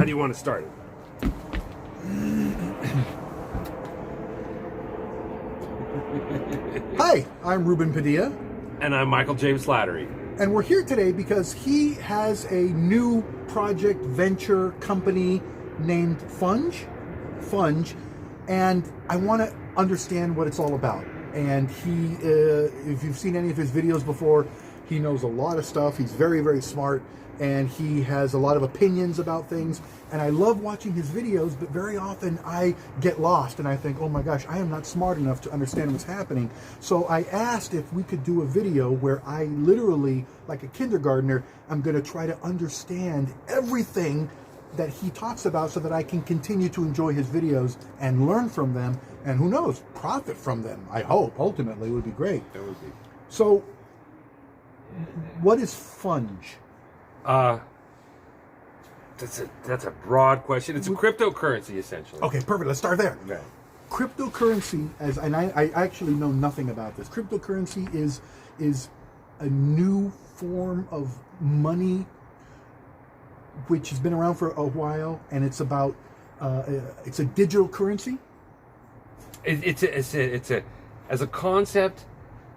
How do you want to start it? Hi, I'm Ruben Padilla. And I'm Michael James Slattery. And we're here today because he has a new project venture company named Funge. And I want to understand what it's all about. And he, if you've seen any of his videos before, he knows a lot of stuff. He's very, very smart. And he has a lot of opinions about things. And I love watching his videos, but very often I get lost and I think, oh my gosh, I am not smart enough to understand what's happening. So I asked if we could do a video where I literally, like a kindergartner, I'm going to try to understand everything that he talks about so that I can continue to enjoy his videos and learn from them. And who knows, profit from them, I hope. Ultimately, it would be great. That would be. So, what is Funge? That's a broad question. It's a cryptocurrency, essentially. Okay, perfect. Let's start there. Okay. Cryptocurrency, and I actually know nothing about this. Cryptocurrency is a new form of money which has been around for a while, and it's about it's a digital currency. It's a as a concept,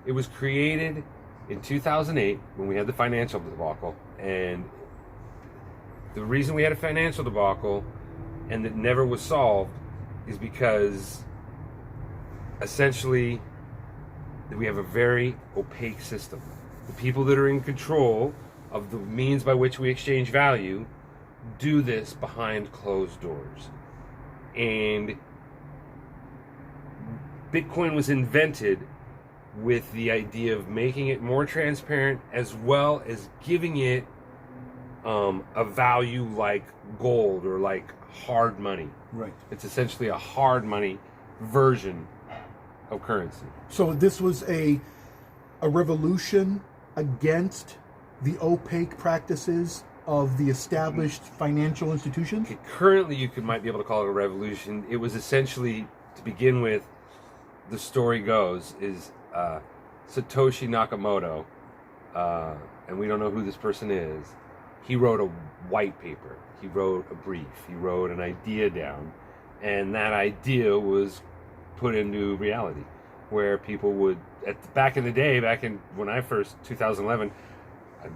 it was created in 2008 when we had the financial debacle, and the reason we had a financial debacle and that never was solved is because essentially we have a very opaque system. The people that are in control of the means by which we exchange value do this behind closed doors. And Bitcoin was invented with the idea of making it more transparent as well as giving it a value like gold or like hard money. Right. It's essentially a hard money version of currency. So this was a revolution against the opaque practices of the established financial institutions? Currently, you might be able to call it a revolution. It was essentially, to begin with, the story goes, is Satoshi Nakamoto, and we don't know who this person is, he wrote a white paper, he wrote a brief, he wrote an idea down, and that idea was put into reality, where people would, back in the day, when I first, 2011, I'd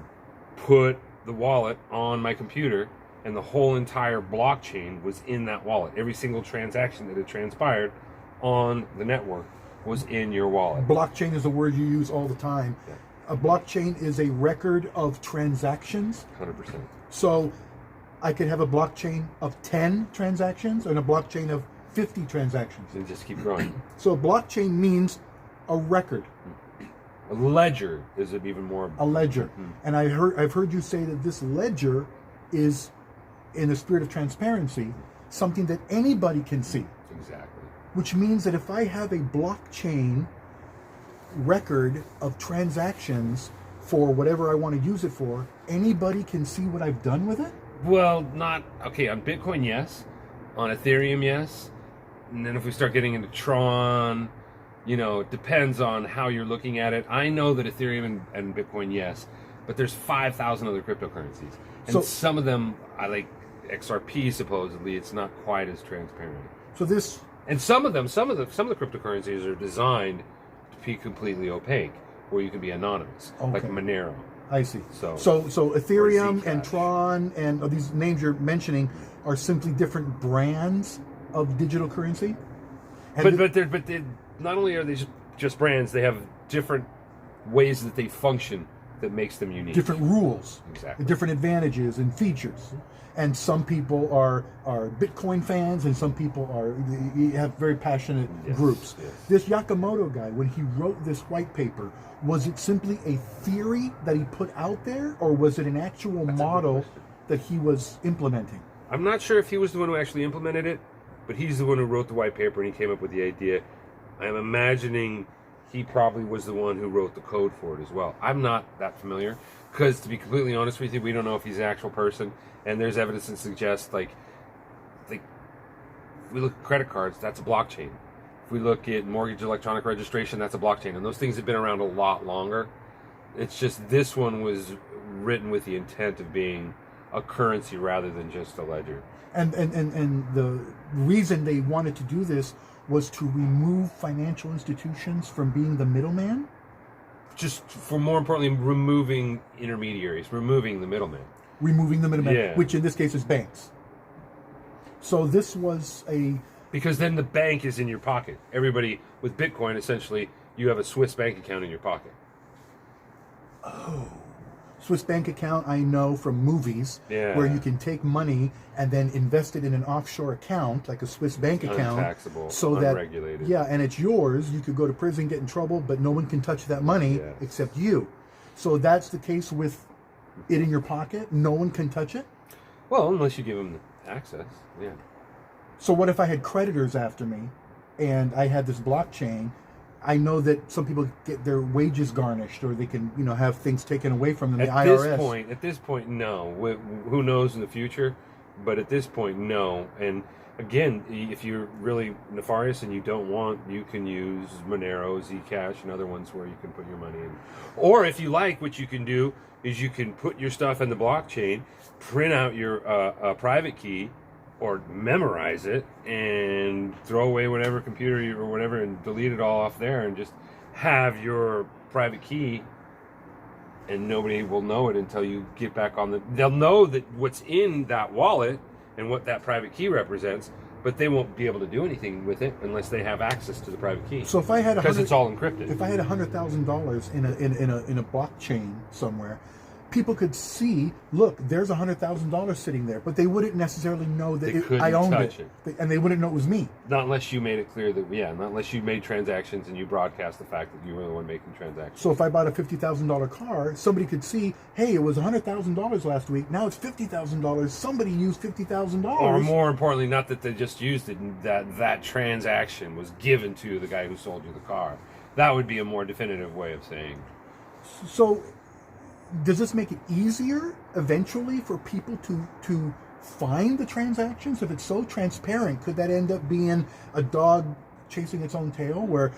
put the wallet on my computer, and the whole entire blockchain was in that wallet. Every single transaction that had transpired on the network was in your wallet. Blockchain is a word you use all the time. Yeah. A blockchain is a record of transactions. 100%. So I could have a blockchain of 10 transactions and a blockchain of 50 transactions. And just keep growing. So a blockchain means a record. A ledger is even more. A ledger. And I've heard you say that this ledger is, in the spirit of transparency, something that anybody can see. Exactly. Which means that if I have a blockchain record of transactions for whatever I want to use it for, anybody can see what I've done with it? Well, not... Okay, on Bitcoin, yes. On Ethereum, yes. And then if we start getting into Tron, it depends on how you're looking at it. I know that Ethereum and Bitcoin, yes. But there's 5,000 other cryptocurrencies. And so, some of them, I like XRP, supposedly, it's not quite as transparent. So this... And some of the cryptocurrencies are designed to be completely opaque, where you can be anonymous, like Monero. I see. So Ethereum and Tron and these names you're mentioning are simply different brands of digital currency. And but they're not only are they just brands, they have different ways that they function that makes them unique. Different rules, exactly. Different advantages and features. And some people are Bitcoin fans, and some people have very passionate groups. Yes. This Nakamoto guy, when he wrote this white paper, was it simply a theory that he put out there, or was it an actual model that he was implementing? I'm not sure if he was the one who actually implemented it, but he's the one who wrote the white paper and he came up with the idea. I'm imagining he probably was the one who wrote the code for it as well. I'm not that familiar, because to be completely honest with you, we don't know if he's an actual person, and there's evidence that suggests, like if we look at credit cards, that's a blockchain. If we look at mortgage electronic registration, that's a blockchain, and those things have been around a lot longer. It's just this one was written with the intent of being a currency rather than just a ledger. And the reason they wanted to do this was to remove financial institutions from being the middleman. Just for more importantly, removing intermediaries, removing the middleman. Removing the middleman, Yeah. which in this case is banks. So this was because then the bank is in your pocket. Everybody with Bitcoin, essentially, you have a Swiss bank account in your pocket. Oh. Swiss bank account, I know from movies, where you can take money and then invest it in an offshore account, like a Swiss bank account. Untaxable, so unregulated. Yeah, and it's yours. You could go to prison, get in trouble, but no one can touch that money except you. So that's the case with it in your pocket? No one can touch it? Well, unless you give them access, yeah. So what if I had creditors after me and I had this blockchain? I know that some people get their wages garnished, or they can, have things taken away from them. The IRS. At this point, no. Who knows in the future? But at this point, no. And again, if you're really nefarious and you don't want, you can use Monero, Zcash, and other ones where you can put your money in. Or if you like, what you can do is you can put your stuff in the blockchain, print out your private key, or memorize it and throw away whatever computer or whatever and delete it all off there and just have your private key, and nobody will know it until you get back on they'll know that what's in that wallet and what that private key represents, but they won't be able to do anything with it unless they have access to the private key. So if I had because it's all encrypted. If I had $100,000 in a blockchain somewhere, people could see, look, there's $100,000 sitting there, but they wouldn't necessarily know that I owned it. And they wouldn't know it was me. Not unless you made it clear that, not unless you made transactions and you broadcast the fact that you were the one making transactions. So if I bought a $50,000 car, somebody could see, hey, it was $100,000 last week, now it's $50,000. Somebody used $50,000. Or more importantly, not that they just used it, that transaction was given to the guy who sold you the car. That would be a more definitive way of saying. So does this make it easier eventually for people to find the transactions? If it's so transparent, could that end up being a dog chasing its own tail, where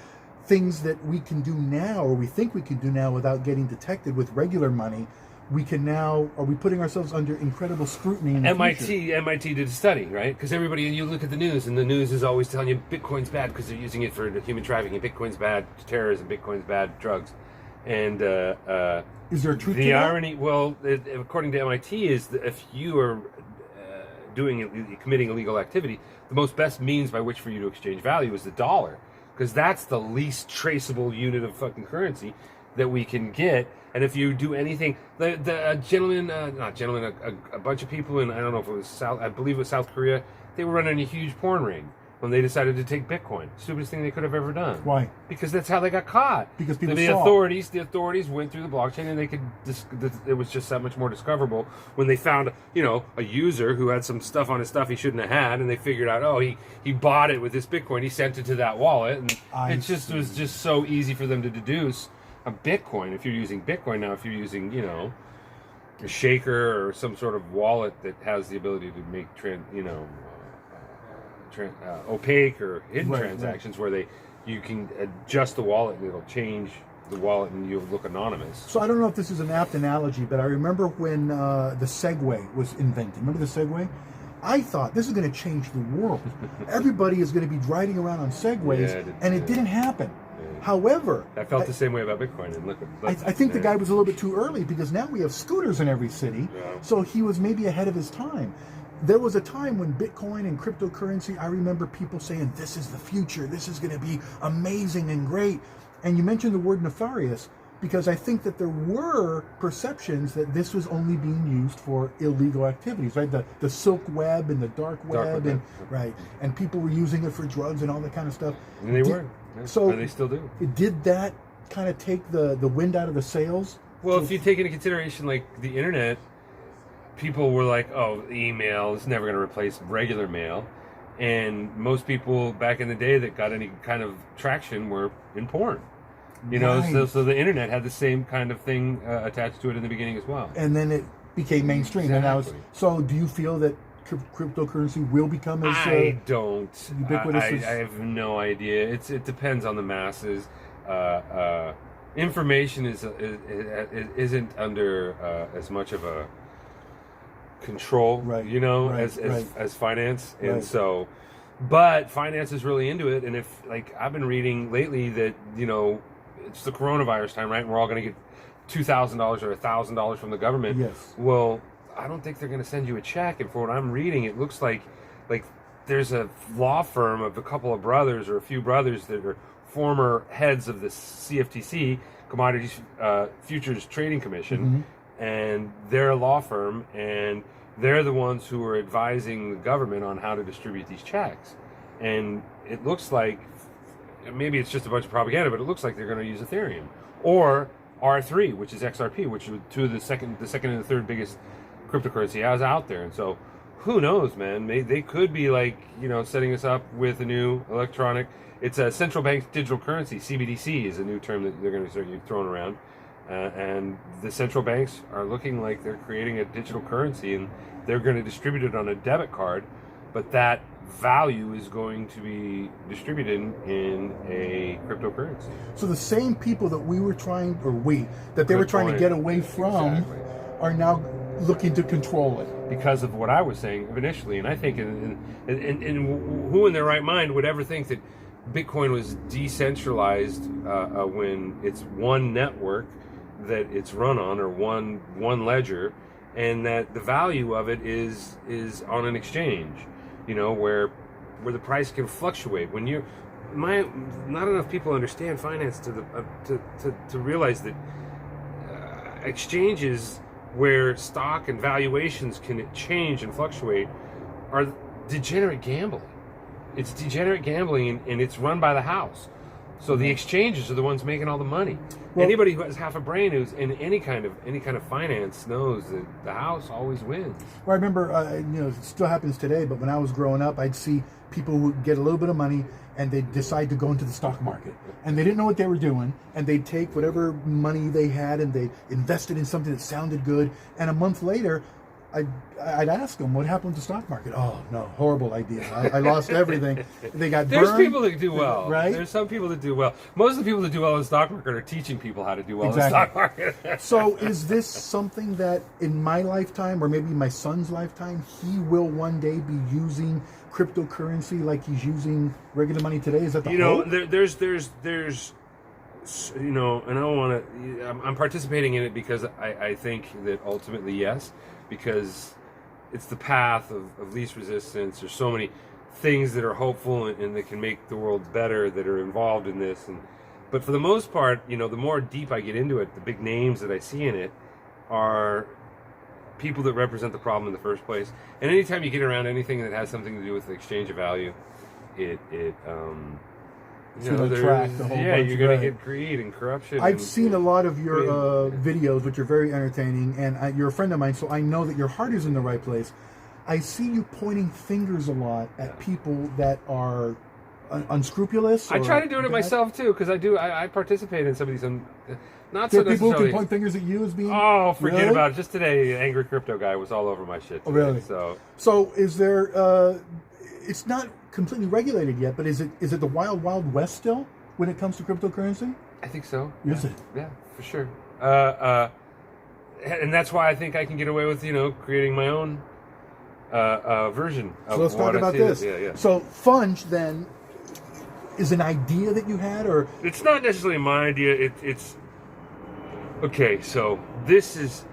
things that we can do now, or we think we can do now without getting detected with regular money, we can now, are we putting ourselves under incredible scrutiny in the future? MIT did a study, right? Because everybody, you look at the news, and the news is always telling you Bitcoin's bad because they're using it for human trafficking, Bitcoin's bad to terrorism, Bitcoin's bad to drugs. And is there a truth to the that? irony? Well, according to MIT, is that if you are committing illegal activity, the most best means by which for you to exchange value is the dollar, because that's the least traceable unit of fucking currency that we can get. And if you do anything, a bunch of people in, I don't know if it was I believe it was South Korea, they were running a huge porn ring when they decided to take Bitcoin. Stupidest thing they could have ever done. Why? Because that's how they got caught. Because people the saw. authorities went through the blockchain, and they could. It was just that much more discoverable when they found, a user who had some stuff on his stuff he shouldn't have had, and they figured out, he bought it with this Bitcoin. He sent it to that wallet, and it was just so easy for them to deduce a Bitcoin. If you're using Bitcoin now, if you're using a shaker or some sort of wallet that has the ability to make opaque or hidden transactions, where you can adjust the wallet and it'll change the wallet and you'll look anonymous. So I don't know if this is an apt analogy, but I remember when the Segway was invented. Remember the Segway? I thought this is going to change the world. Everybody is going to be riding around on Segways, and it didn't happen. Yeah. However, I felt the same way about Bitcoin. And I think the guy was a little bit too early, because now we have scooters in every city. Yeah. So he was maybe ahead of his time. There was a time when Bitcoin and cryptocurrency, I remember people saying, this is the future, this is going to be amazing and great. And you mentioned the word nefarious, because I think that there were perceptions that this was only being used for illegal activities, right? The silk web and the dark web, and people were using it for drugs and all that kind of stuff. And they were. So and they still do. Did that kind of take the wind out of the sails? Well, if you take into consideration, like, the internet, people were like, email is never going to replace regular mail. And most people back in the day that got any kind of traction were in porn. So the internet had the same kind of thing attached to it in the beginning as well. And then it became mainstream. Exactly. And so do you feel that cryptocurrency will become as ubiquitous? I have no idea. It depends on the masses. Information isn't under as much of a control, Right, you know, right, as finance. And Right. so, but finance is really into it. And if, like, I've been reading lately that, you know, it's the coronavirus time, right? And we're all going to get $2,000 or $1,000 from the government. Yes. Well, I don't think they're going to send you a check. And for what I'm reading, it looks like there's a law firm of a couple of brothers or a few brothers that are former heads of the CFTC, Commodities Futures Trading Commission, and they're a law firm, and they're the ones who are advising the government on how to distribute these checks. And it looks like, maybe it's just a bunch of propaganda, but it looks like they're going to use Ethereum or R3, which is XRP, which are two of the second and the third biggest cryptocurrency out there. And so, who knows, man? They could be, like, you know, setting us up with a new electronic. It's a central bank digital currency. CBDC is a new term that they're going to start throwing around. And the central banks are looking like they're creating a digital currency, and they're going to distribute it on a debit card, but that value is going to be distributed in a cryptocurrency. So the same people that they were trying to get away from Exactly. are now looking to control it. Because of what I was saying initially, and I think, and who in their right mind would ever think that Bitcoin was decentralized when it's one network that it's run on, or one ledger, and that the value of it is on an exchange, you know, where the price can fluctuate. When not enough people understand finance to realize that exchanges where stock and valuations can change and fluctuate are degenerate gambling. It's degenerate gambling, and it's run by the house. So the exchanges are the ones making all the money. Well, anybody who has half a brain who's in any kind of finance knows that the house always wins. Well, I remember, you know, it still happens today, but when I was growing up, I'd see people who get a little bit of money and they'd decide to go into the stock market. And they didn't know what they were doing, and they'd take whatever money they had and they invested in something that sounded good. And a month later, I'd ask them, what happened to the stock market? Oh, no, horrible idea. I lost everything. They got burned. There's people that do well. Right? There's some people that do well. Most of the people that do well in the stock market are teaching people how to do well in the stock market. So is this something that in my lifetime, or maybe my son's lifetime, he will one day be using cryptocurrency like he's using regular money today? Is that the hope? There's you know, and I don't want to. I'm participating in it because I think that ultimately yes, because it's the path of least resistance. There's so many things that are hopeful and that can make the world better that are involved in this. But for the most part, you know, the more deep I get into it, the big names that I see in it are people that represent the problem in the first place. And anytime you get around anything that has something to do with the exchange of value, It's going to attract the whole bunch. You're going to get greed and corruption. I've seen a lot of your videos, which are very entertaining, and you're a friend of mine, so I know that your heart is in the right place. I see you pointing fingers a lot at people that are unscrupulous. I try to do it myself too, because I participate in some of these. Not so there are people who necessarily. can point fingers at you as being. Oh, forget really? about it. Just today, Angry Crypto Guy was all over my shit today, Oh, really? So is there? It's not completely regulated yet, but is it the wild west still when it comes to cryptocurrency? I think so. Is it? Yeah, for sure. And that's why I think I can get away with, you know, creating my own version of So let's talk about this. Yeah. So Funge then is an idea that you had, or it's not necessarily my idea. It's okay. So this is.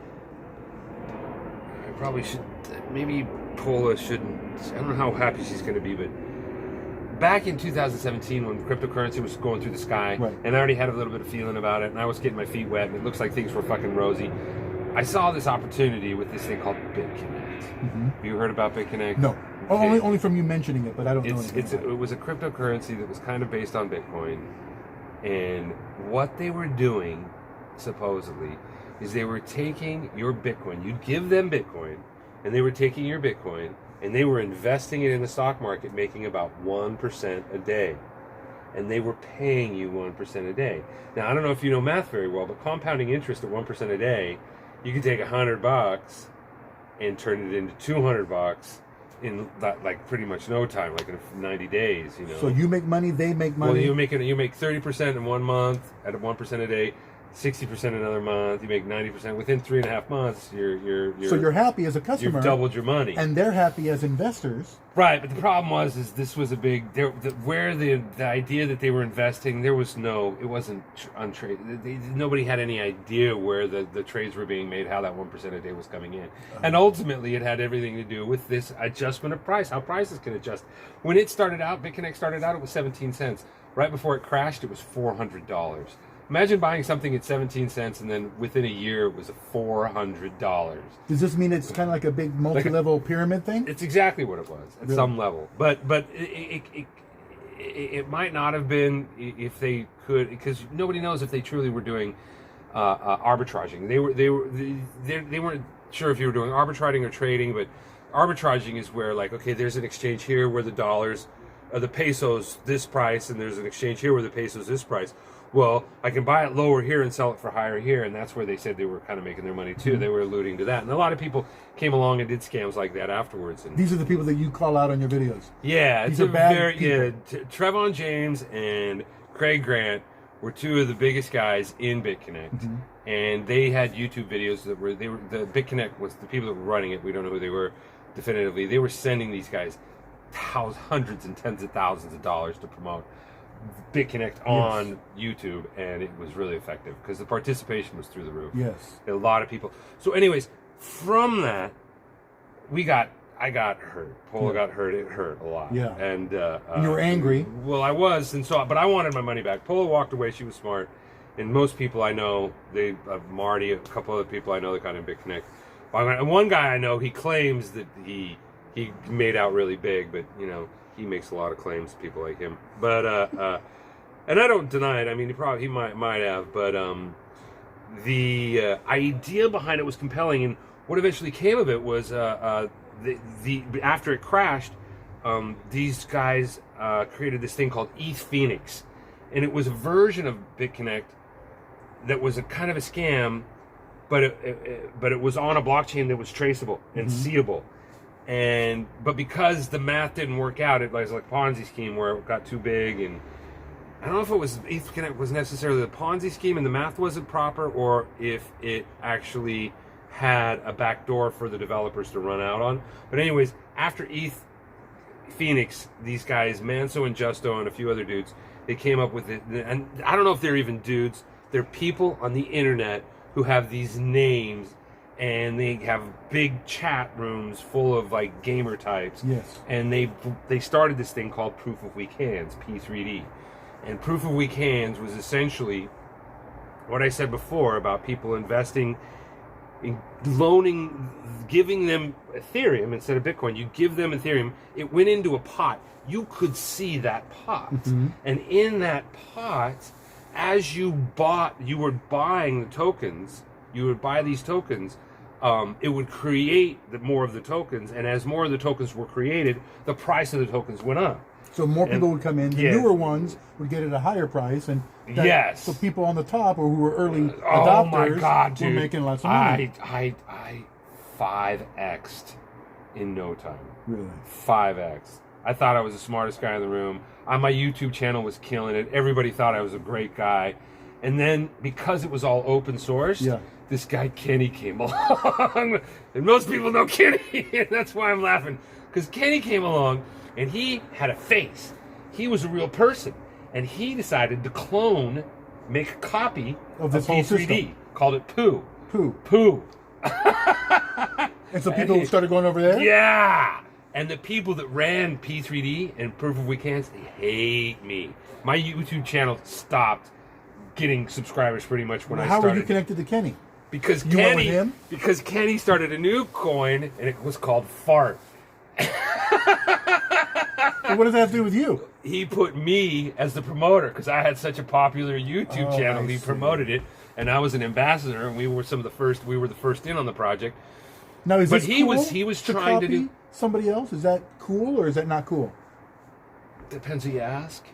I probably should. Maybe Paula shouldn't. I don't know how happy she's going to be, but back in 2017, when cryptocurrency was going through the sky, right, and I already had a little bit of feeling about it, and I was getting my feet wet, and it looks like things were fucking rosy. I saw this opportunity with this thing called BitConnect. Mm-hmm. Have you heard about BitConnect? No. Okay. Only from you mentioning it, but I don't know anything about it. It was a cryptocurrency that was kind of based on Bitcoin, and what they were doing, supposedly, is they were taking your Bitcoin. You'd give them Bitcoin, and they were taking your Bitcoin, and they were investing it in the stock market, making about 1% a day. And they were paying you 1% a day. Now, I don't know if you know math very well, but compounding interest at 1% a day, you can take $100 and turn it into $200 in like pretty much no time, like in 90 days, you know. So you make money, they make money. Well, you make 30% in 1 month at 1% a day, 60% another month. You make 90%. Within 3.5 months, So you're happy as a customer. You've doubled your money. And they're happy as investors. Right, but the problem is this was a big, where the idea that they were investing, it wasn't on trade. Nobody had any idea where the trades were being made, how that 1% a day was coming in. And ultimately, it had everything to do with this adjustment of price, how prices can adjust. When it started out, BitConnect started out, it was 17 cents. Right before it crashed, it was $400. Imagine buying something at 17 cents and then within a year it was $400. Does this mean it's kind of like a big multi-level pyramid thing? It's exactly what it was at some level. But it might not have been if they could, because nobody knows if they truly were doing arbitraging. They weren't sure if you were doing arbitraging or trading, but arbitraging is where, like, okay, there's an exchange here where the dollars, the pesos this price, and there's an exchange here where the pesos this price. Well, I can buy it lower here and sell it for higher here, and that's where they said they were kind of making their money too. They were alluding to that, and a lot of people came along and did scams like that afterwards. And these are the people that you call out on your videos. Yeah, these are bad people. Trevon James and Craig Grant were two of the biggest guys in BitConnect, and they had YouTube videos that were the BitConnect was the people that were running it. We don't know who they were definitively. They were sending these guys hundreds and tens of thousands of dollars to promote BitConnect on YouTube, and it was really effective because the participation was through the roof. Yes, a lot of people. So, anyways, from that, I got hurt. Paula got hurt. It hurt a lot. Yeah, and you were angry. Well, I was, but I wanted my money back. Paula walked away. She was smart, and most people I know, Marty, a couple other people I know that got in BitConnect. And one guy I know, he claims that he made out really big, but he makes a lot of claims, people like him. But and I don't deny it. I mean, he might have, but the idea behind it was compelling, and what eventually came of it was after it crashed, these guys created this thing called ETH Phoenix, and it was a version of BitConnect that was a kind of a scam, but it was on a blockchain that was traceable and seeable. But because the math didn't work out, it was like a Ponzi scheme where it got too big, and I don't know if it was ETH was necessarily the Ponzi scheme and the math wasn't proper, or if it actually had a backdoor for the developers to run out on. But anyways, after ETH Phoenix, these guys, Manso and Justo and a few other dudes, they came up with it, and I don't know if they're even dudes. They're people on the internet who have these names, and they have big chat rooms full of like gamer types. Yes. And they started this thing called Proof of Weak Hands, P3D. And Proof of Weak Hands was essentially what I said before about people investing in giving them Ethereum instead of Bitcoin. You give them Ethereum, it went into a pot. You could see that pot. And in that pot, as you were buying the tokens, you would buy these tokens, it would create more of the tokens, and as more of the tokens were created, the price of the tokens went up. So more people would come in. The newer ones would get at a higher price, and so people on the top or who were early adopters were making lots of money. I 5x'd in no time. Really? 5x. I thought I was the smartest guy in the room. My YouTube channel was killing it. Everybody thought I was a great guy. And then, because it was all open source, this guy Kenny came along. And most people know Kenny, and that's why I'm laughing. Because Kenny came along, and he had a face. He was a real person. And he decided to make a copy of this whole P3D. system. Called it Poo. Poo. And so people started going over there? Yeah. And the people that ran P3D and Proof of Weak Hands, they hate me. My YouTube channel stopped getting subscribers pretty much when I started. How were you connected to Kenny? Because Kenny started a new coin, and it was called Fart. What does that have to do with you? He put me as the promoter because I had such a popular YouTube channel. He promoted it, and I was an ambassador, and we were the first in on the project. Now, is this cool he was trying to do somebody else. Is that cool or is that not cool? Depends who you ask.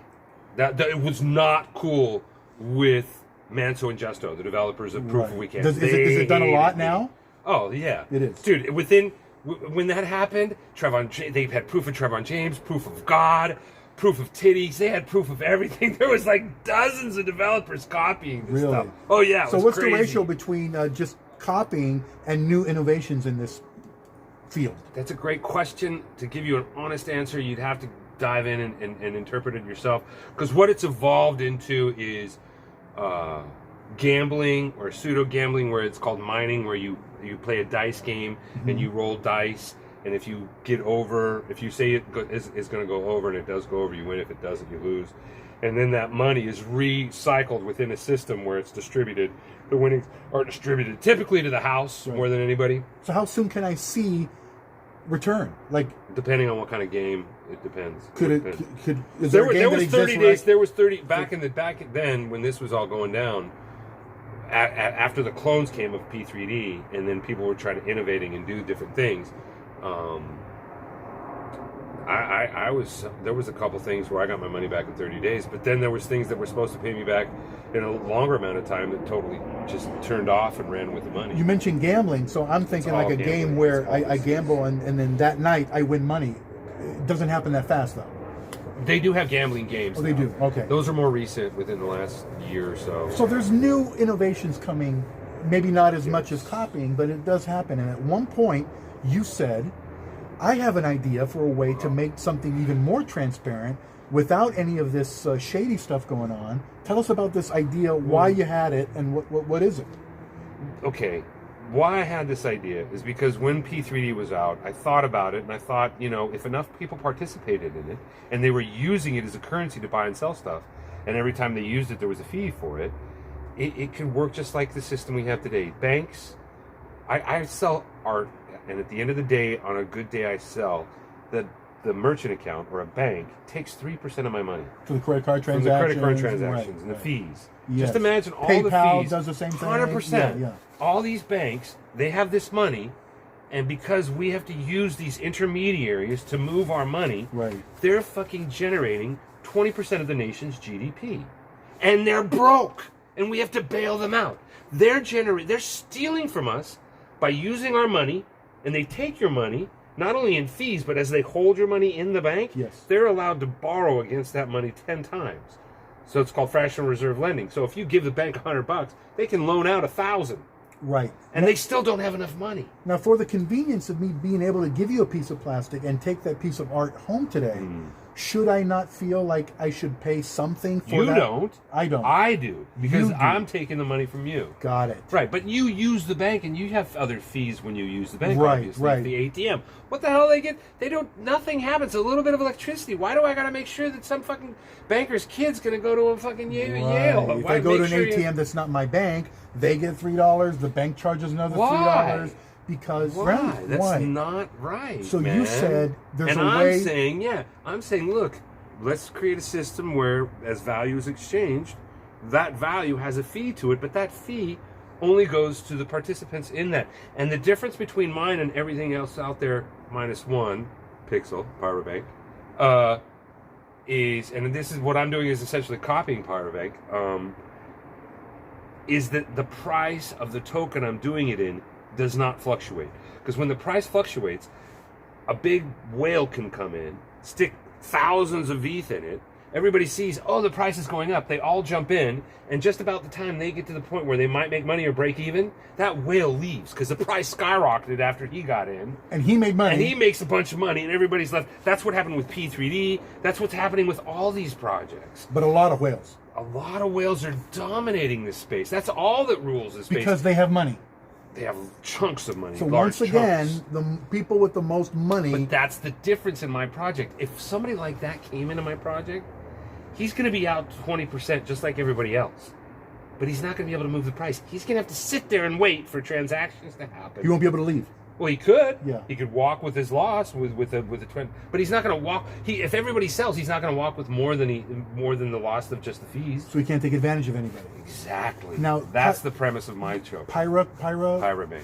That it was not cool with Manso and Justo, the developers of Proof of Weak Hands. Is it done a lot now? Oh yeah, it is, dude. When that happened, they had proof of Trevon James, proof of God, proof of titties. They had proof of everything. There was like dozens of developers copying this Really? stuff. Oh yeah. So what's the ratio between just copying and new innovations in this field? That's a great question. To give you an honest answer, you'd have to dive in and interpret it yourself. Because what it's evolved into is gambling or pseudo gambling, where it's called mining, where you play a dice game and you roll dice. And if you get over, if you say it is going to go over and it does go over, you win. If it doesn't, you lose. And then that money is recycled within a system where it's distributed. The winnings are distributed typically to the house more than anybody. So how soon can I see return? Like, depending on what kind of game, it depends. Is there a game was that 30 days. Right? There was 30 back then when this was all going down. After the clones came of P3D, and then people were trying to innovating and do different things. There was a couple things where I got my money back in 30 days, but then there was things that were supposed to pay me back in a longer amount of time that totally just turned off and ran with the money. You mentioned gambling, so I'm thinking like a game where I gamble and then that night I win money. It doesn't happen that fast though. They do have gambling games. Oh, they do? Okay. Those are more recent, within the last year or so. So there's new innovations coming, maybe not as much as copying, but it does happen. And at one point, you said, I have an idea for a way to make something even more transparent without any of this shady stuff going on. Tell us about this idea, why you had it, and what is it? Okay. Why I had this idea is because when P3D was out, I thought about it, and I thought, if enough people participated in it, and they were using it as a currency to buy and sell stuff, and every time they used it, there was a fee for it, it could work just like the system we have today. Banks, I sell art, and at the end of the day, on a good day I sell, the merchant account or a bank takes 3% of my money. For the credit card transactions. From the credit card transactions and the fees. Yes. Just imagine all PayPal the fees. does the same thing. 100%. Yeah. All these banks, they have this money, and because we have to use these intermediaries to move our money, they're fucking generating 20% of the nation's GDP. And they're broke, and we have to bail them out. They're stealing from us by using our money, and they take your money, not only in fees, but as they hold your money in the bank, they're allowed to borrow against that money 10 times. So it's called fractional reserve lending. So if you give the bank $100, they can loan out 1,000. Right. And they still don't have enough money. Now, for the convenience of me being able to give you a piece of plastic and take that piece of art home today, should I not feel like I should pay something for that? You don't. I don't. I do. Because I'm taking the money from you. Got it. Right. But you use the bank, and you have other fees when you use the bank, right, obviously. Right. The ATM. What the hell they get? They don't, nothing happens. A little bit of electricity. Why do I got to make sure that some fucking banker's kid's going to go to a fucking Yale? If I go to an ATM that's not my bank, they get $3. The bank charges another $3. Because That's not right. So man. You said there's a way. I'm saying, look, let's create a system where, as value is exchanged, that value has a fee to it, but that fee only goes to the participants in that. And the difference between mine and everything else out there, minus one pixel, PyroBank, is, and this is what I'm doing is essentially copying PyroBank, is that the price of the token I'm doing it in does not fluctuate. Because when the price fluctuates, a big whale can come in, stick thousands of ETH in it, everybody sees, oh, the price is going up, they all jump in, and just about the time they get to the point where they might make money or break even, that whale leaves, because the price skyrocketed after he got in. And he made money. And he makes a bunch of money, and everybody's left. That's what happened with P3D, that's what's happening with all these projects. But a lot of whales. A lot of whales are dominating this space. That's all that rules this space. Because they have money. They have chunks of money. So once again, the people with the most money. But that's the difference in my project. If somebody like that came into my project, he's going to be out 20% just like everybody else. But he's not going to be able to move the price. He's going to have to sit there and wait for transactions to happen. He won't be able to leave. Well, he could. Yeah. He could walk with his loss with a trend, but he's not going to walk. If everybody sells, he's not going to walk with more than the loss of just the fees. So he can't take advantage of anybody. Exactly. Now that's the premise of my show. PyroBank.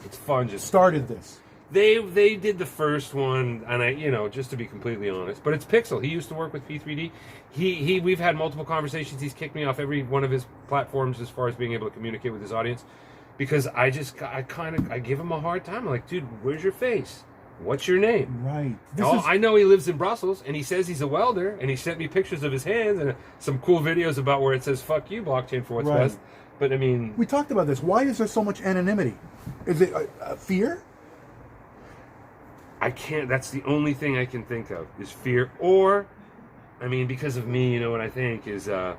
It's Funge. Started this. They did the first one, and just to be completely honest, but it's Pixel. He used to work with P3D. We've had multiple conversations. He's kicked me off every one of his platforms as far as being able to communicate with his audience. Because I give him a hard time. I'm like, dude, where's your face? What's your name? Right. I know he lives in Brussels, and he says he's a welder, and he sent me pictures of his hands and some cool videos about where it says "fuck you, blockchain for what's best." But I mean, we talked about this. Why is there so much anonymity? Is it fear? I can't. That's the only thing I can think of is fear, or, I mean, because of me, you know what I think is the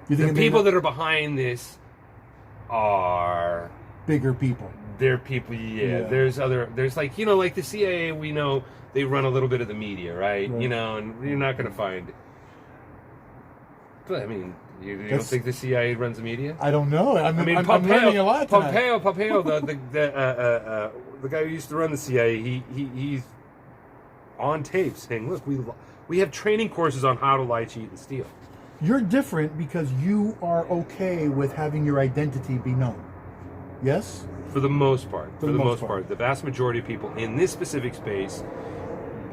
people that are behind this are bigger people. They're people, yeah. There's like, you know, like the CIA, we know they run a little bit of the media, right? You know, and you're not going to find. But I mean, you don't think the CIA runs the media? I don't know. I'm Pompeo, learning a lot tonight. Pompeo, the guy who used to run the CIA, he's on tape saying, "Look, we have training courses on how to lie, cheat, and steal." You're different because you are okay with having your identity be known. Yes? For the most part. For the most part. The vast majority of people in this specific space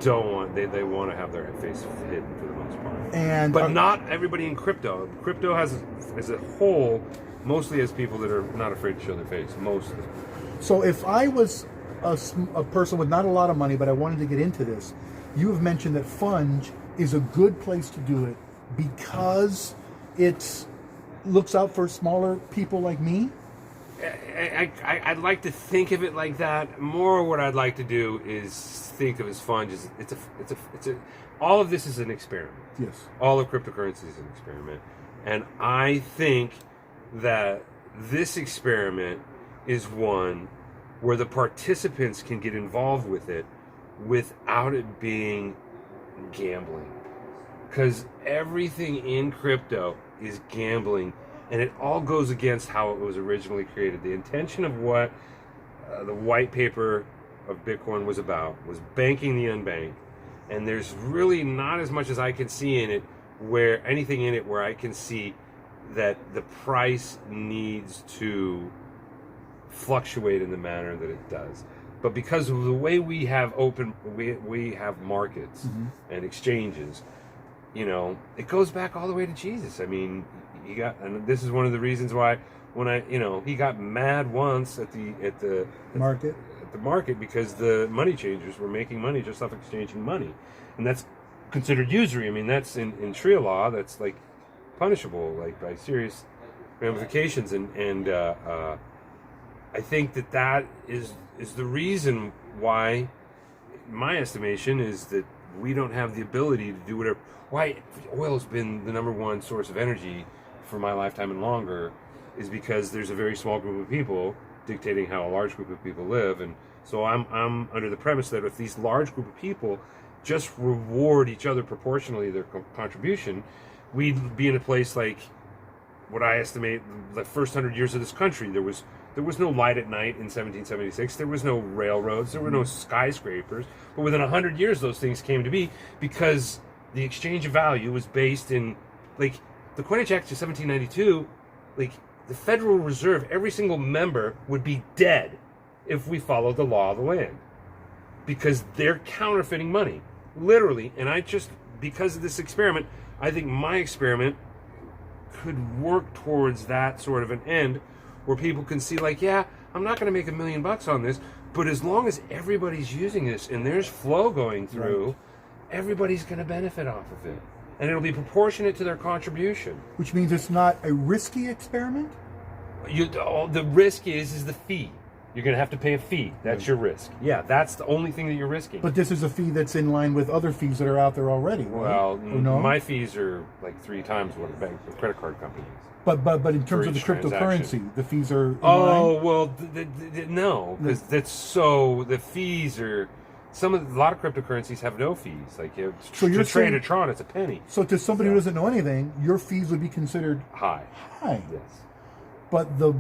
don't want, they want to have their face hidden for the most part. But not everybody in crypto. Crypto has, as a whole, mostly has people that are not afraid to show their face. Mostly. So if I was a person with not a lot of money, but I wanted to get into this, you have mentioned that Funge is a good place to do it because it looks out for smaller people like me? I'd like to think of it like that. More, what I'd like to do is think of as Funge as it's a all of this is an experiment. Yes. All of cryptocurrency is an experiment, and I think that this experiment is one where the participants can get involved with it without it being gambling, because everything in crypto is gambling. And it all goes against how it was originally created. The intention of what the white paper of Bitcoin was about was banking the unbanked. And there's really not as much as I can see in it, where anything in it where I can see that the price needs to fluctuate in the manner that it does. But because of the way we have we have markets and exchanges, you know, it goes back all the way to Jesus. I mean, and this is one of the reasons why he got mad once at the market because the money changers were making money just off exchanging money, and that's considered usury. I mean, that's in Sharia law, that's like punishable, like by serious ramifications, and I think that is the reason why, my estimation is that we don't have the ability to do whatever. Why oil has been the number one source of energy for my lifetime and longer is because there's a very small group of people dictating how a large group of people live. And so I'm under the premise that if these large group of people just reward each other proportionally their contribution, we'd be in a place like what I estimate the first 100 years of this country. There was no light at night in 1776. There was no railroads. There were no skyscrapers. But within 100 years, those things came to be because the exchange of value was based in, like, the Coinage Act of 1792, like, the Federal Reserve, every single member would be dead if we followed the law of the land. Because they're counterfeiting money. Literally. And because of this experiment, I think my experiment could work towards that sort of an end where people can see, like, yeah, I'm not going to make $1 million on this, but as long as everybody's using this and there's flow going through, everybody's going to benefit off of it. And it'll be proportionate to their contribution. Which means it's not a risky experiment? The risk is the fee. You're going to have to pay a fee. That's your risk. Yeah, that's the only thing that you're risking. But this is a fee that's in line with other fees that are out there already, right? Well, my fees are like 3 times what a credit card company is. But in terms of the cryptocurrency, the fees are in line? Oh, well, no, because the fees are... A lot of cryptocurrencies have no fees. Like, to trade a Tron, it's a penny. So to somebody who doesn't know anything, your fees would be considered high. High. Yes. But the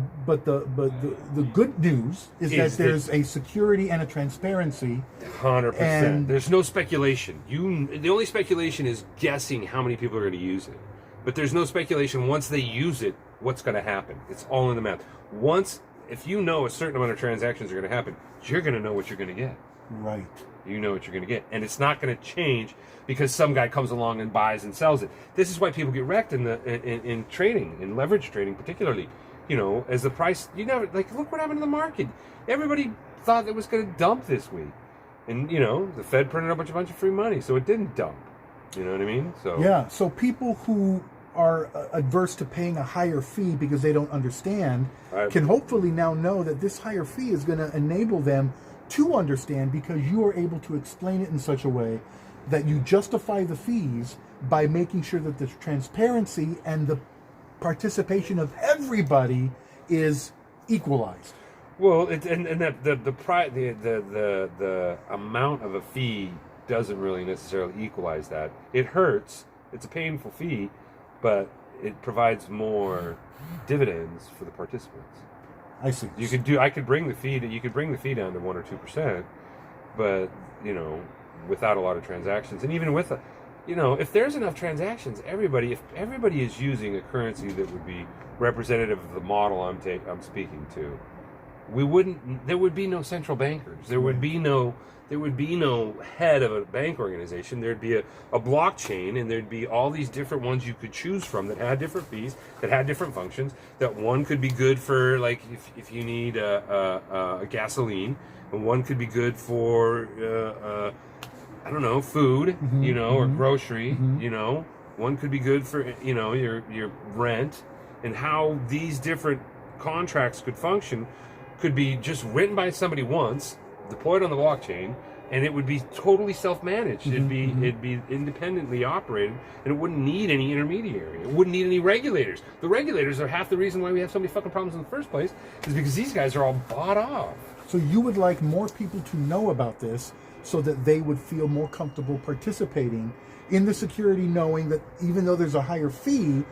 good news is that there's a security and a transparency. 100%. There's no speculation. The only speculation is guessing how many people are going to use it. But there's no speculation once they use it, what's going to happen. It's all in the math. If you know a certain amount of transactions are going to happen, you're going to know what you're going to get. Right. You know what you're going to get. And it's not going to change because some guy comes along and buys and sells it. This is why people get wrecked in trading, in leverage trading particularly. You know, as the price, look what happened to the market. Everybody thought it was going to dump this week. And, the Fed printed a bunch of free money, so it didn't dump. You know what I mean? So yeah, so people who are adverse to paying a higher fee because they don't understand can hopefully now know that this higher fee is going to enable them to understand, because you are able to explain it in such a way that you justify the fees by making sure that the transparency and the participation of everybody is equalized. Well, the amount of a fee doesn't really necessarily equalize that. It hurts. It's a painful fee, but it provides more dividends for the participants. I see. I could bring the fee down to 1 or 2%, but without a lot of transactions, and even with if there's enough transactions, if everybody is using a currency that would be representative of the model I'm speaking to, there would be no central bankers. There would be no head of a bank organization. There'd be a blockchain, and there'd be all these different ones you could choose from that had different fees, that had different functions. That one could be good for, like, if you need a gasoline, and one could be good for I don't know, food, or grocery, one could be good for your rent, and how these different contracts could function could be just written by somebody once, deployed on the blockchain, and it would be totally self-managed. It'd be independently operated, and it wouldn't need any intermediary. It wouldn't need any regulators. The regulators are half the reason why we have so many fucking problems in the first place, is because these guys are all bought off. So you would like more people to know about this, so that they would feel more comfortable participating in the security, knowing that even though there's a higher fee,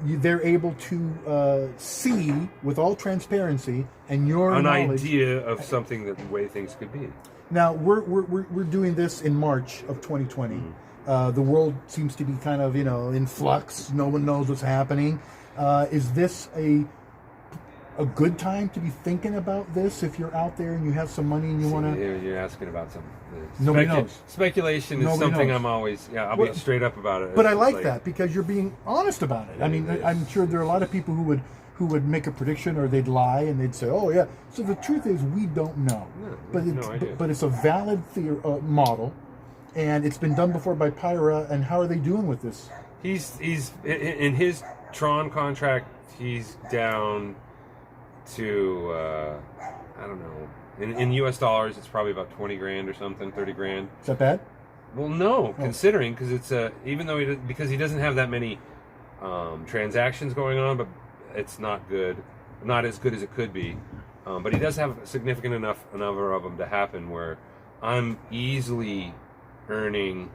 they're able to see with all transparency and your an knowledge, idea of something that the way things could be. Now we're doing this in March of 2020. The world seems to be kind of in flux. No one knows what's happening. Is this a good time to be thinking about this if you're out there and you have some money and you want to... You're asking about some... Nobody knows. Speculation is Nobody something knows. I'm always... Yeah, I'll be straight up about it. But I like that, because you're being honest about it. I mean, I'm sure there are a lot of people who would make a prediction, or they'd lie and they'd say, oh yeah. So the truth is, we don't know. But it's a valid model, and it's been done before by Pyra. And how are they doing with this? He's in his Tron contract, he's down to I don't know, in US dollars it's probably about 20 grand or something, 30 grand. Is that bad? Well, no, considering, because it's even though because he doesn't have that many transactions going on, but it's not as good as it could be, but he does have a significant enough number of them to happen where I'm easily earning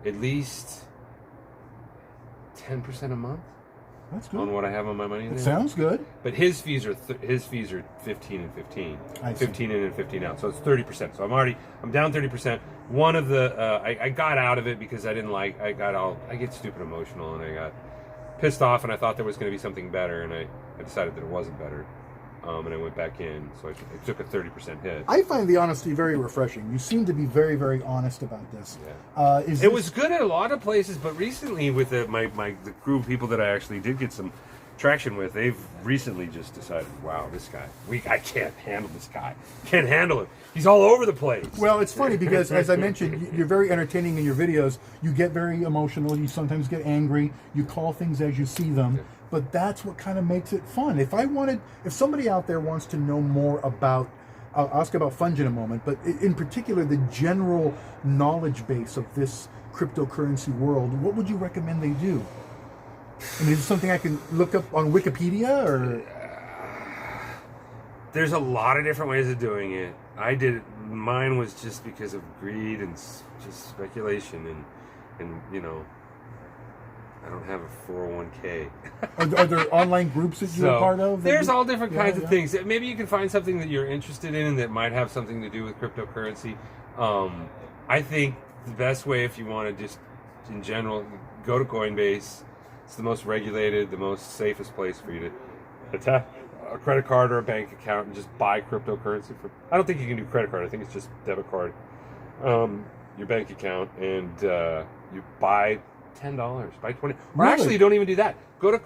at least 10% a month. That's good. On what I have on my money. It sounds good. But his fees are 15 and 15. 15 in and 15 out. So it's 30%. So I'm down 30%. One of the I got out of it because I get stupid emotional, and I got pissed off, and I thought there was going to be something better, and I decided that it wasn't better. And I went back in, so I took a 30% hit. I find the honesty very refreshing. You seem to be very, very honest about this. Yeah. It was good at a lot of places, but recently with the group of people that I actually did get some traction with, they've recently just decided, wow, this guy, I can't handle this guy. Can't handle him. He's all over the place. Well, it's funny because, as I mentioned, you're very entertaining in your videos. You get very emotional. You sometimes get angry. You call things as you see them. Yeah. But that's what kind of makes it fun. If somebody out there wants to know more about, I'll ask about Funge in a moment, but in particular, the general knowledge base of this cryptocurrency world, what would you recommend they do? I mean, is it something I can look up on Wikipedia, or? There's a lot of different ways of doing it. Mine was just because of greed and just speculation, and I don't have a 401k. Are there online groups that you're a part of? There's all different kinds of things. Maybe you can find something that you're interested in and that might have something to do with cryptocurrency. I think the best way, if you want to just, in general, go to Coinbase. It's the most regulated, the most safest place for you to attach a credit card or a bank account and just buy cryptocurrency. I don't think you can do credit card. I think it's just debit card. Your bank account, and you buy $10, buy $20. Or Really? actually, don't even do that. Go to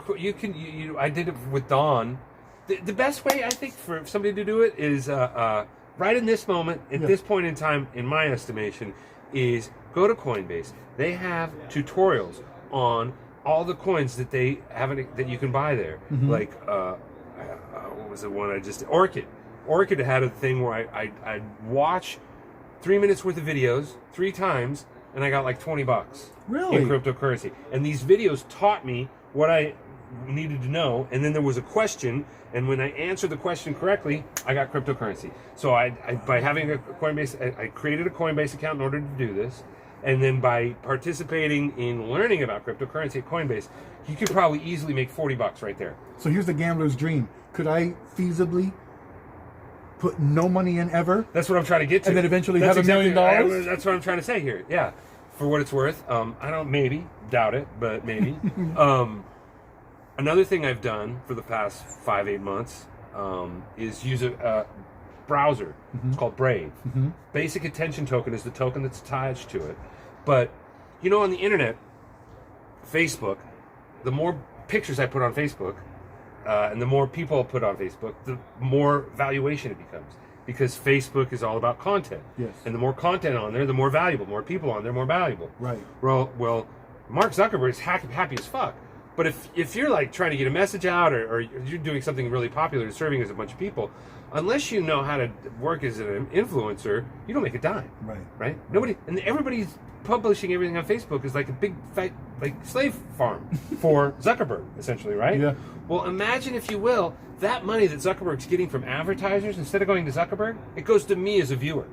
I did it with Dawn. The best way I think for somebody to do it is right in this moment, at this point in time, in my estimation, is go to Coinbase. They have tutorials on all the coins that they haven't that you can buy there. Like what was the one I just Orchid. Orchid had a thing where I'd watch 3 minutes worth of videos 3 times, and I got like $20 really in cryptocurrency. And these videos taught me what I needed to know, and then there was a question, and when I answered the question correctly, I got cryptocurrency. So I by having a Coinbase, I created a Coinbase account in order to do this, and then by participating in learning about cryptocurrency at Coinbase, you could probably easily make $40 right there. So here's the gambler's dream. Could I feasibly put no money in ever? That's what I'm trying to get to. And then eventually have $1 million? That's what I'm trying to say here. Yeah. For what it's worth. I don't, maybe, doubt it, but maybe. Another thing I've done for the past 5-8 months is use a browser. It's called Brave. Basic attention token is the token that's attached to it. But, you know, on the internet, Facebook, the more pictures I put on Facebook, and the more people I put on Facebook, the more valuation it becomes. Because Facebook is all about content. Yes. And the more content on there, the more valuable. More people on there, more valuable. Right. Well, Mark Zuckerberg is happy as fuck. But if you're like trying to get a message out, or you're doing something really popular and serving as a bunch of people, unless you know how to work as an influencer, you don't make a dime. Right? Nobody, and everybody's publishing everything on Facebook is like a big fat like slave farm for Zuckerberg, essentially, right? Yeah. Well, imagine, if you will, that money that Zuckerberg's getting from advertisers, instead of going to Zuckerberg, it goes to me as a viewer.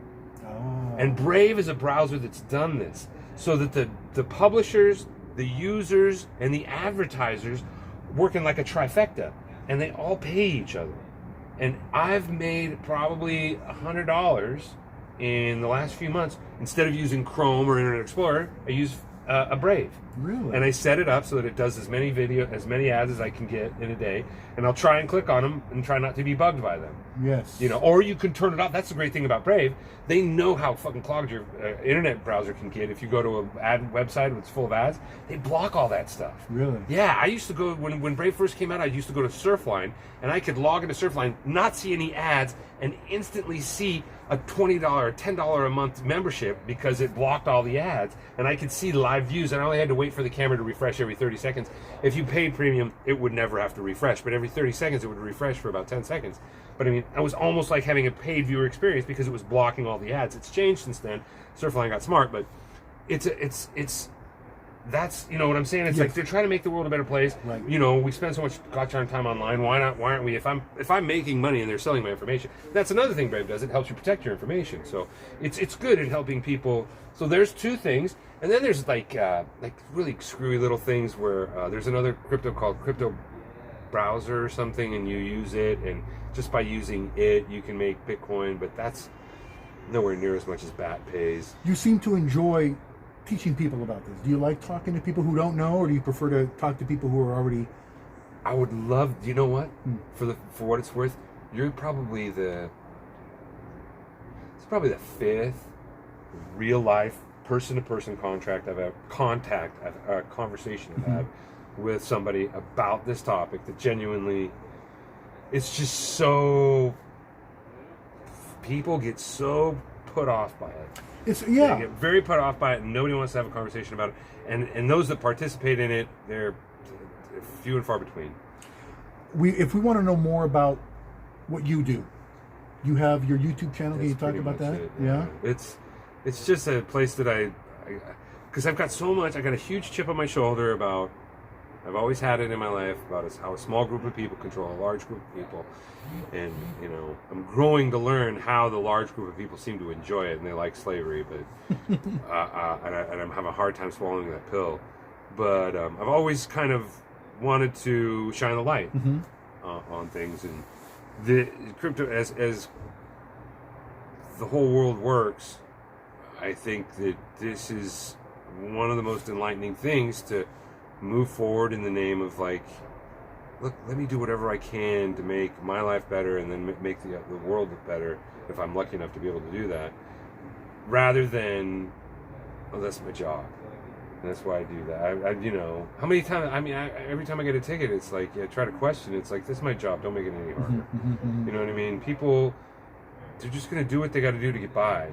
Oh. And Brave is a browser that's done this, so that the publishers, the users, and the advertisers work in like a trifecta, and they all pay each other. And I've made probably $100 in the last few months. Instead of using Chrome or Internet Explorer, I use a Brave. Really? And I set it up so that it does as many ads as I can get in a day, and I'll try and click on them and try not to be bugged by them. Yes. You know, or you can turn it off. That's the great thing about Brave. They know how fucking clogged your internet browser can get. If you go to an ad website that's full of ads, they block all that stuff. Really? Yeah, I used to go, when Brave first came out, I used to go to Surfline, and I could log into Surfline, not see any ads, and instantly see a $20 or $10 a month membership because it blocked all the ads, and I could see live views, and I only had to wait for the camera to refresh every 30 seconds. If you paid premium, it would never have to refresh, but every 30 seconds it would refresh for about 10 seconds. But I mean, it was almost like having a paid viewer experience because it was blocking all the ads. It's changed since then. Surfline got smart, but it's that's, you know what I'm saying? It's like they're trying to make the world a better place. Right. You know, we spend so much goddamn time online. Why aren't we? If I'm making money and they're selling my information, that's another thing Brave does. It helps you protect your information. So it's good at helping people. So there's two things, and then there's like really screwy little things where there's another crypto called Crypto Browser or something, and you use it, and just by using it you can make Bitcoin, but that's nowhere near as much as BAT pays. You seem to enjoy teaching people about this. Do you like talking to people who don't know, or do you prefer to talk to people who are already? I would love. You know what? For what it's worth, you're probably the 5th real life person-to-person conversation I've had with somebody about this topic that genuinely, it's just so, people get so put off by it. They get very put off by it, and nobody wants to have a conversation about it. And those that participate in it, they're few and far between. If we want to know more about what you do, you have your YouTube channel. Can you talk about that? Yeah. It's just a place that because I've got so much. I got a huge chip on my shoulder about. I've always had it in my life about how a small group of people control a large group of people, and you know, I'm growing to learn how the large group of people seem to enjoy it, and they like slavery, but and I'm having a hard time swallowing that pill. But I've always kind of wanted to shine the light on things, and the crypto as the whole world works. I think that this is one of the most enlightening things to move forward in the name of, like, look, let me do whatever I can to make my life better, and then make the world better if I'm lucky enough to be able to do that, rather than, oh, that's my job. And that's why I do that. How many times? Every time I get a ticket, it's like, try to question. It's like, this is my job. Don't make it any harder. You know what I mean? People, they're just going to do what they got to do to get by,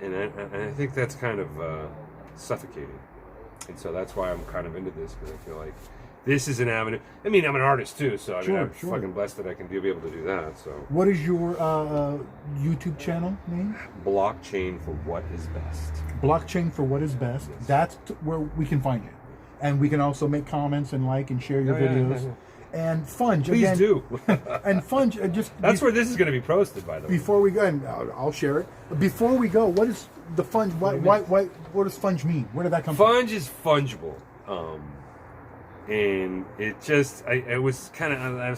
and I think that's kind of suffocating. And so that's why I'm kind of into this, because I feel like this is an avenue. I mean, I'm an artist too, so I'm fucking blessed that I can be able to do that. So, what is your YouTube channel name? Blockchain for what is best. Blockchain for what is best. Yes. That's where we can find you, and we can also make comments and like and share your videos. And Funge, please again, do. And Funge, that's where this is going to be posted, by the way. Before we go, and I'll share it. Before we go, what is the Funge? What does Funge mean? Where did that come from? Funge is fungible. And it just, I was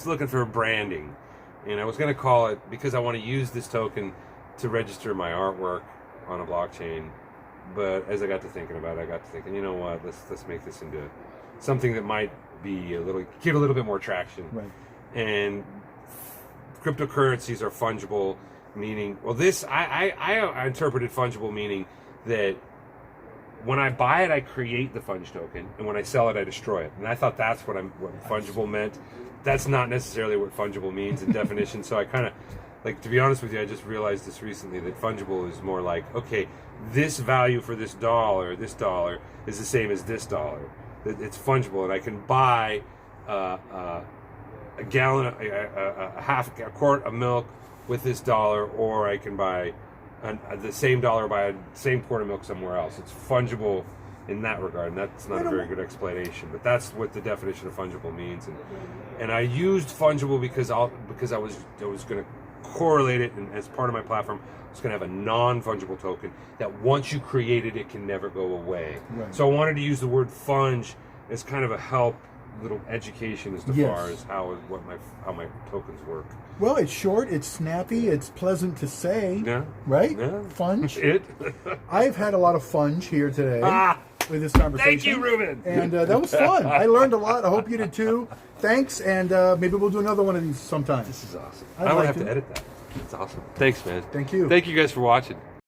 looking for a branding, and I was going to call it, because I want to use this token to register my artwork on a blockchain. But as I got to thinking about it, I got to thinking, you know what, let's make this into something that might be give a little bit more traction. Right. And cryptocurrencies are fungible, meaning, well, this, I interpreted fungible meaning that when I buy it, I create the Funge token, and when I sell it, I destroy it. And I thought that's what fungible meant. That's not necessarily what fungible means in definition. So I kind of, to be honest with you, I just realized this recently, that fungible is more like, okay, this value for this dollar is the same as this dollar. It's fungible, and I can buy a gallon, a quart of milk with this dollar, or I can buy the same dollar by a same quart of milk somewhere else. It's fungible in that regard, and that's not a very good explanation, but that's what the definition of fungible means. And I used fungible because I was going to correlate it, and as part of my platform, I was going to have a non-fungible token that once you create it, it can never go away. Right. So I wanted to use the word funge as kind of a little education as to far as how my tokens work. Well, it's short, it's snappy, it's pleasant to say. Yeah. Right? Yeah. Funge. I've had a lot of funge here today with this conversation. Thank you, Ruben. And that was fun. I learned a lot. I hope you did too. Thanks, and maybe we'll do another one of these sometime. This is awesome. I would have to edit that. It's awesome. Thanks, man. Thank you. Thank you guys for watching.